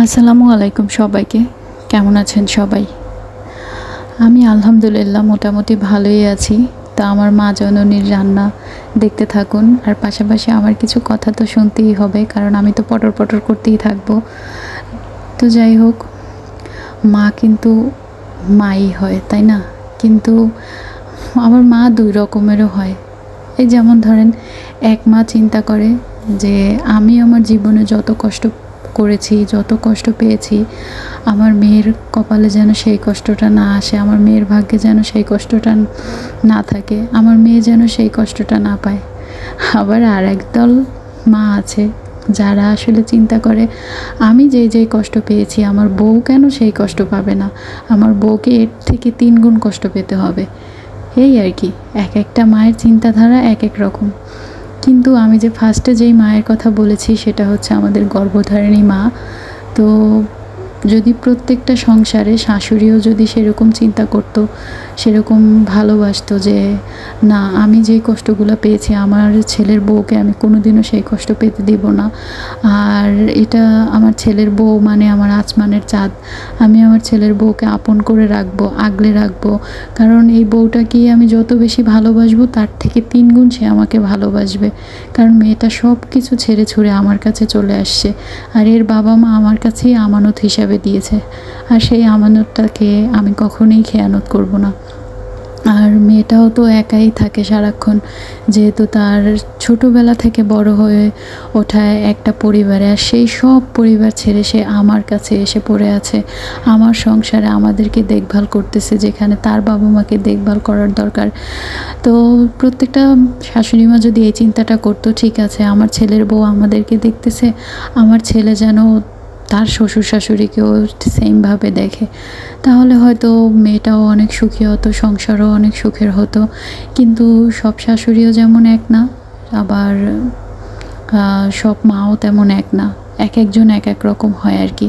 আসসালামু আলাইকুম সবাইকে। কেমন আছেন সবাই? আমি আলহামদুলিল্লাহ মোটামুটি ভালোই আছি। তো আমার মা জননীর রান্না দেখতে থাকুন, আর পাশাপাশি আমার কিছু কথা তো শুনতেই হবে, কারণ আমি তো পটর পটর করতেই থাকবো। তো যাই হোক, মা কিন্তু মাই হয়, তাই না? কিন্তু আমার মা দুই রকমেরও হয়। এই যেমন ধরেন, এক মা চিন্তা করে যে আমি আমার জীবনে যত কষ্ট করেছি, যত কষ্ট পেয়েছি, আমার মেয়ের কপালে যেন সেই কষ্টটা না আসে, আমার মেয়ের ভাগ্যে যেন সেই কষ্টটা না থাকে, আমার মেয়ে যেন সেই কষ্টটা না পায়। আবার আর একদল মা আছে যারা আসলে চিন্তা করে আমি যেই কষ্ট পেয়েছি আমার বউ কেন সেই কষ্ট পাবে না, আমার বউকে এর থেকে 3 গুণ কষ্ট পেতে হবে। এই আর কি, এক একটা মায়ের চিন্তাধারা এক এক রকম। কিন্তু আমি যে ফার্স্টে যেই মায়ের কথা বলেছি সেটা হচ্ছে আমাদের গর্ভধারিণী মা। তো যদি প্রত্যেকটা সংসারে শাশুড়িও যদি সেরকম চিন্তা করতো, সেরকম ভালোবাসতো যে না, আমি যেই কষ্টগুলো পেয়েছি আমার ছেলের বউকে আমি কোনোদিনও সেই কষ্ট পেতে দিব না, আর এটা আমার ছেলের বউ মানে আমার আসমানের চাঁদ, আমি আমার ছেলের বউকে আপন করে রাখবো, আগলে রাখবো, কারণ এই বউটাকে আমি যত বেশি ভালোবাসবো তার থেকে 3 গুণ সে আমাকে ভালোবাসবে, কারণ মেয়েটা সব কিছু ছেড়ে ছুড়ে আমার কাছে চলে আসছে, আর এর বাবা মা আমার কাছেই আমানত হিসাবে দিয়েছে, আর সেই আমানতটাকে আমি কখনোই খেয়ানত করব না। আর মেয়েটাও তো একাই থাকে সারাক্ষণ, যেহেতু তার ছোটোবেলা থেকে বড় হয়ে ওঠায় একটা পরিবারে, আর সেই সব পরিবার ছেড়ে সে আমার কাছে এসে পড়ে আছে, আমার সংসারে আমাদেরকে দেখভাল করতেছে, যেখানে তার বাবা মাকে দেখভাল করার দরকার। তো প্রত্যেকটা শাশুড়ি মা যদি এই চিন্তাটা করতো, ঠিক আছে আমার ছেলের বউ আমাদেরকে দেখতেছে, আমার ছেলে যেন তার শ্বশুর শাশুড়িকেও সেমভাবে দেখে, তাহলে হয়তো মেয়েটাও অনেক সুখী হতো, সংসারও অনেক সুখের হতো। কিন্তু সব শাশুড়িও যেমন এক না, আবার সব মাও তেমন এক না, এক একজন এক এক রকম হয় আর কি।